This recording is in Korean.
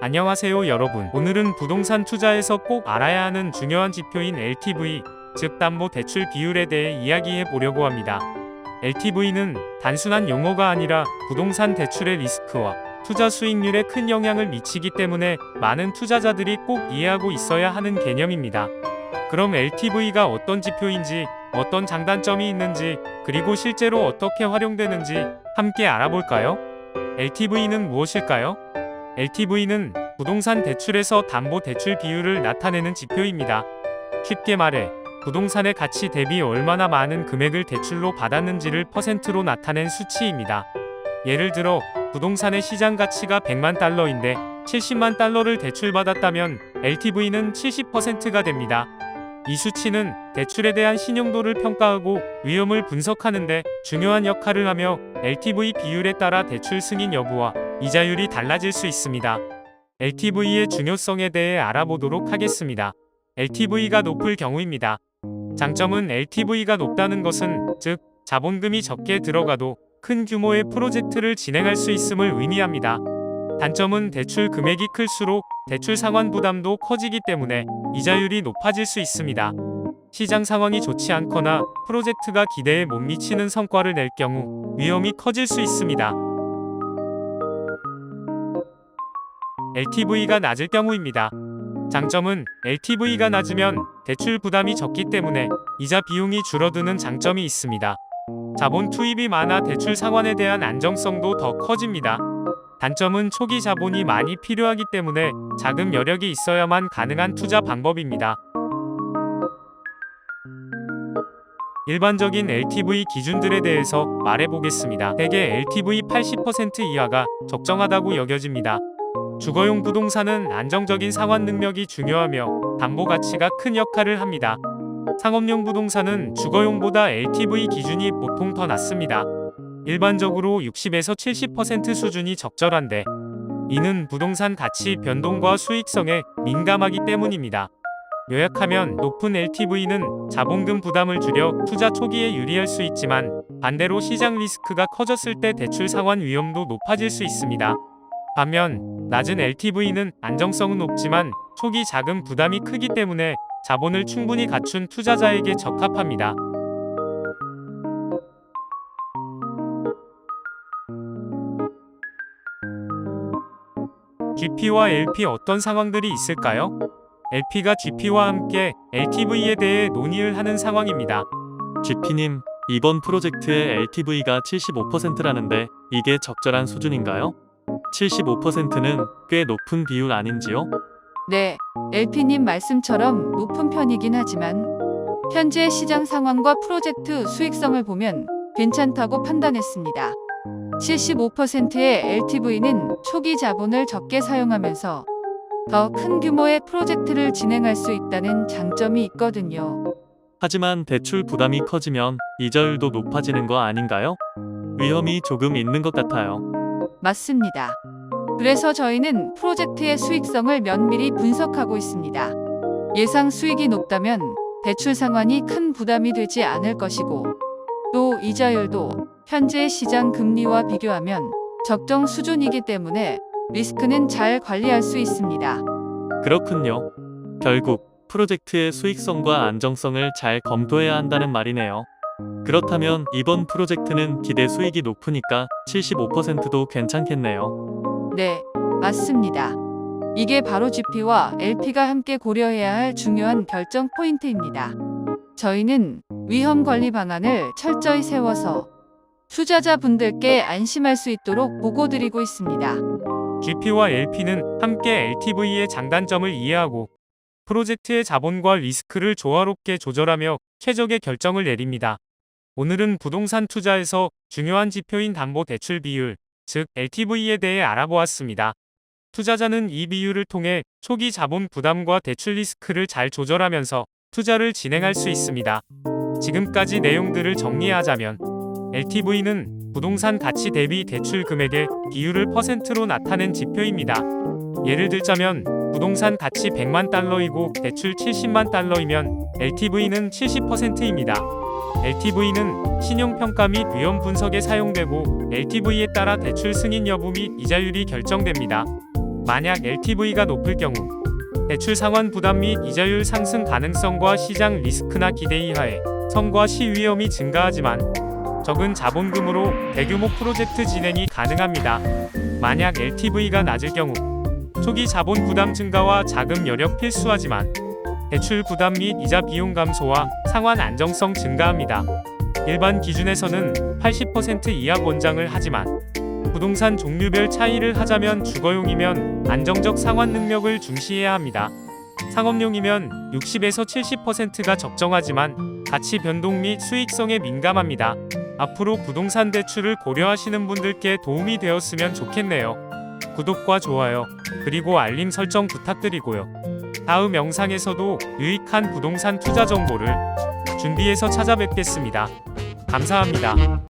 안녕하세요 여러분. 오늘은 부동산 투자에서 꼭 알아야 하는 중요한 지표인 LTV, 즉 담보대출 비율에 대해 이야기해 보려고 합니다. LTV는 단순한 용어가 아니라 부동산 대출의 리스크와 투자 수익률에 큰 영향을 미치기 때문에 많은 투자자들이 꼭 이해하고 있어야 하는 개념입니다. 그럼 LTV가 어떤 지표인지, 어떤 장단점이 있는지, 그리고 실제로 어떻게 활용되는지 함께 알아볼까요? LTV는 무엇일까요? LTV는 부동산 대출에서 담보대출 비율을 나타내는 지표입니다. 쉽게 말해, 부동산의 가치 대비 얼마나 많은 금액을 대출로 받았는지를 퍼센트로 나타낸 수치입니다. 예를 들어, 부동산의 시장 가치가 100만 달러인데 70만 달러를 대출받았다면 LTV는 70%가 됩니다. 이 수치는 대출에 대한 신용도를 평가하고 위험을 분석하는 데 중요한 역할을 하며 LTV 비율에 따라 대출 승인 여부와 이자율이 달라질 수 있습니다. LTV의 중요성에 대해 알아보도록 하겠습니다. LTV가 높을 경우입니다. 장점은 LTV가 높다는 것은, 즉, 자본금이 적게 들어가도 큰 규모의 프로젝트를 진행할 수 있음을 의미합니다. 단점은 대출 금액이 클수록 대출 상환 부담도 커지기 때문에 이자율이 높아질 수 있습니다. 시장 상황이 좋지 않거나 프로젝트가 기대에 못 미치는 성과를 낼 경우 위험이 커질 수 있습니다. LTV가 낮을 경우입니다. 장점은 LTV가 낮으면 대출 부담이 적기 때문에 이자 비용이 줄어드는 장점이 있습니다. 자본 투입이 많아 대출 상환에 대한 안정성도 더 커집니다. 단점은 초기 자본이 많이 필요하기 때문에 자금 여력이 있어야만 가능한 투자 방법입니다. 일반적인 LTV 기준들에 대해서 말해보겠습니다. 대개 LTV 80% 이하가 적정하다고 여겨집니다. 주거용 부동산은 안정적인 상환 능력이 중요하며 담보 가치가 큰 역할을 합니다. 상업용 부동산은 주거용보다 LTV 기준이 보통 더 낮습니다. 일반적으로 60에서 70% 수준이 적절한데, 이는 부동산 가치 변동과 수익성에 민감하기 때문입니다. 요약하면 높은 LTV는 자본금 부담을 줄여 투자 초기에 유리할 수 있지만, 반대로 시장 리스크가 커졌을 때 대출 상환 위험도 높아질 수 있습니다. 반면 낮은 LTV는 안정성은 높지만 초기 자금 부담이 크기 때문에 자본을 충분히 갖춘 투자자에게 적합합니다. GP와 LP 어떤 상황들이 있을까요? LP가 GP와 함께 LTV에 대해 논의를 하는 상황입니다. GP님, 이번 프로젝트의 LTV가 75%라는데 이게 적절한 수준인가요? 75%는 꽤 높은 비율 아닌지요? 네, LP님 말씀처럼 높은 편이긴 하지만 현재 시장 상황과 프로젝트 수익성을 보면 괜찮다고 판단했습니다. 75%의 LTV는 초기 자본을 적게 사용하면서 더 큰 규모의 프로젝트를 진행할 수 있다는 장점이 있거든요. 하지만 대출 부담이 커지면 이자율도 높아지는 거 아닌가요? 위험이 조금 있는 것 같아요. 맞습니다. 그래서 저희는 프로젝트의 수익성을 면밀히 분석하고 있습니다. 예상 수익이 높다면 대출 상환이 큰 부담이 되지 않을 것이고, 또 이자율도 현재 시장 금리와 비교하면 적정 수준이기 때문에 리스크는 잘 관리할 수 있습니다. 그렇군요. 결국 프로젝트의 수익성과 안정성을 잘 검토해야 한다는 말이네요. 그렇다면 이번 프로젝트는 기대 수익이 높으니까 75%도 괜찮겠네요. 네, 맞습니다. 이게 바로 GP와 LP가 함께 고려해야 할 중요한 결정 포인트입니다. 저희는 위험 관리 방안을 철저히 세워서 투자자분들께 안심할 수 있도록 보고드리고 있습니다. GP와 LP는 함께 LTV의 장단점을 이해하고 프로젝트의 자본과 리스크를 조화롭게 조절하며 최적의 결정을 내립니다. 오늘은 부동산 투자에서 중요한 지표인 담보대출 비율, 즉 LTV에 대해 알아보았습니다. 투자자는 이 비율을 통해 초기 자본 부담과 대출 리스크를 잘 조절하면서 투자를 진행할 수 있습니다. 지금까지 내용들을 정리하자면, LTV는 부동산 가치 대비 대출 금액의 비율을 퍼센트로 나타낸 지표입니다. 예를 들자면 부동산 가치 100만 달러이고 대출 70만 달러이면 LTV는 70%입니다. LTV는 신용평가 및 위험 분석에 사용되고 LTV에 따라 대출 승인 여부 및 이자율이 결정됩니다. 만약 LTV가 높을 경우 대출 상환 부담 및 이자율 상승 가능성과 시장 리스크나 기대 이하에 성과 시 위험이 증가하지만 적은 자본금으로 대규모 프로젝트 진행이 가능합니다. 만약 LTV가 낮을 경우 초기 자본 부담 증가와 자금 여력 필수하지만 대출 부담 및 이자 비용 감소와 상환 안정성 증가합니다. 일반 기준에서는 80% 이하 권장을 하지만 부동산 종류별 차이를 하자면 주거용이면 안정적 상환 능력을 중시해야 합니다. 상업용이면 60에서 70%가 적정하지만 가치 변동 및 수익성에 민감합니다. 앞으로 부동산 대출을 고려하시는 분들께 도움이 되었으면 좋겠네요. 구독과 좋아요, 그리고 알림 설정 부탁드리고요. 다음 영상에서도 유익한 부동산 투자 정보를 준비해서 찾아뵙겠습니다. 감사합니다.